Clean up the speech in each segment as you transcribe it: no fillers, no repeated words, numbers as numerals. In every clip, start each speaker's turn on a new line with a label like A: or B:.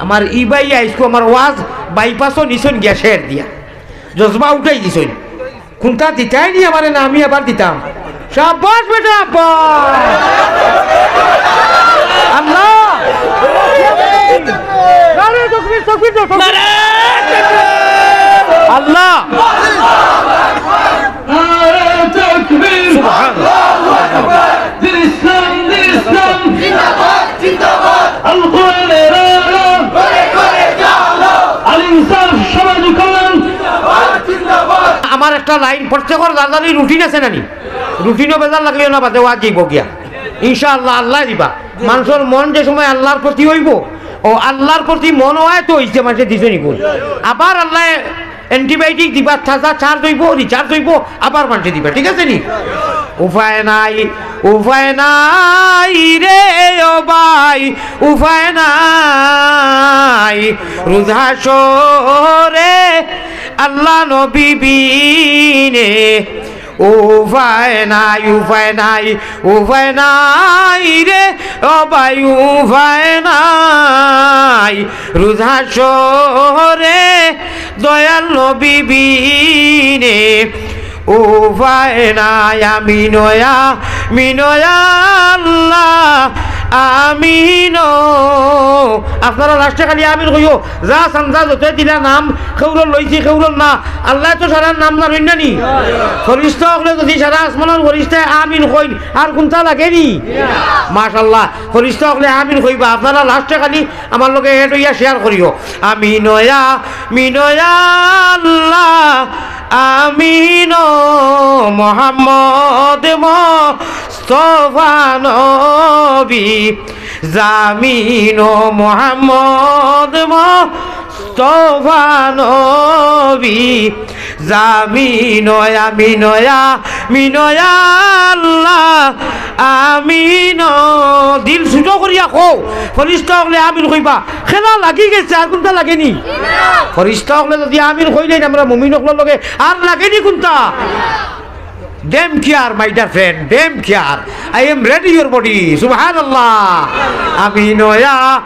A: আমার E by আইসকো আমার ওয়াজ বাইপাসও নিছন গ্যাসের দিয়া জজবা উঠাই দিছন কোনটা দিতাই নি আমারে না আমি আবার দিতাম শাবাশ বেটা আব্বা আল্লাহ নারে তকবীর তকবীর নারে আল্লাহ নারে তকবীর সুবহানাল্লাহ দিন ইসলাম জিন্দাবাদ জিন্দাবাদ আল কোরআনের আলো করে করে জালো আল ইনসাফ সমাজ কল্যাণ জিন্দাবাদ জিন্দাবাদ আমার একটা লাইন প্রত্যেকর দাদারি রুটিন আছে নানি রুটিনও বেজার লাগলেও না বাদে ওয়াজ যাইব গিয়া ইনশাআল্লাহ আল্লাহ দিবা মানুষের মন যে সময় আল্লাহর প্রতি হইব ও আল্লাহর প্রতি মন হয় তো হইছে মানুষের দিছে নিকুল আবার আল্লাহ অ্যান্টিবায়োটিক দিবা তাজা চার্জ হইব রিচার্জ হইব আবার মানুষে দিবা ঠিক আছে নি উপায় নাই রে ও ভাই উপায় নাই রোজা শোরে আল্লাহ নবী বিনে উপায় নাই রে ও ভাই উপায় নাই রোজা শোরে দয়াল নবী বিনে উপায় নাই আমি নয়া আল্লাহ আমিন আপনারা লাস্টে খালি আমিন কইও যা সান্দা যত দিলা নাম খেউরল লইছি খেউরল না আল্লাহ তো সারা নাম না রইনা নি ফরিস্তা হলে যদি সারা আসমানের ফরিস্তায় আমিন কইন আর কোনটা লাগে নি মাশাআল্লাহ ফরিস্তা হলে আমিন কইবা আপনারা লাস্টে খালি আমার লগে হেড হইয়া শেয়ার করিও আমি নয়া আল্লাহ আমিন মোহাম্মদ মুস্তাফা নবী জামিন মোহাম্মদ মুস্তাফা নবী জামিন আমিন আল্লাহ আমিন দিল ছুটো করিয়া কও ফরিস্তা হলে আমিন কইবা খেলা লাগি গেছে আর কোনটা লাগেনি ফরিস্তা হলে যদি আমিন কইলেন আমরা মুমিন হকলের লগে আর লাগেনি কোনটা Dem care, my dear friend, dem care. I am ready your body. Subhanallah. Amino ya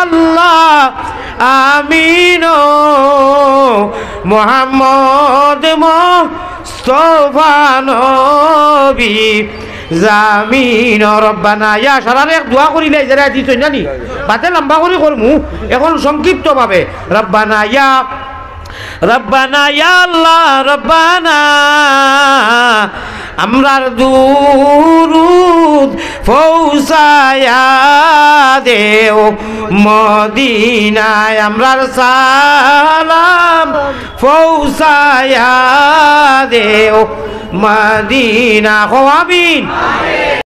A: Allah. Amino Muhammad Mustafa Nabi. জামিন রব্বানা ইয়া সারারে এক দোয়া করিলে যারা দিছই জানি বাতে লম্বা করে করমু এখন সংক্ষিপ্ত ভাবে রব্বানা ইয়া আল্লাহ রব্বানা আমরার দুরুদ পৌঁছায়া দেও মদিনায় আমরার সালাম পৌঁছায়া দেও মদিনা আমিন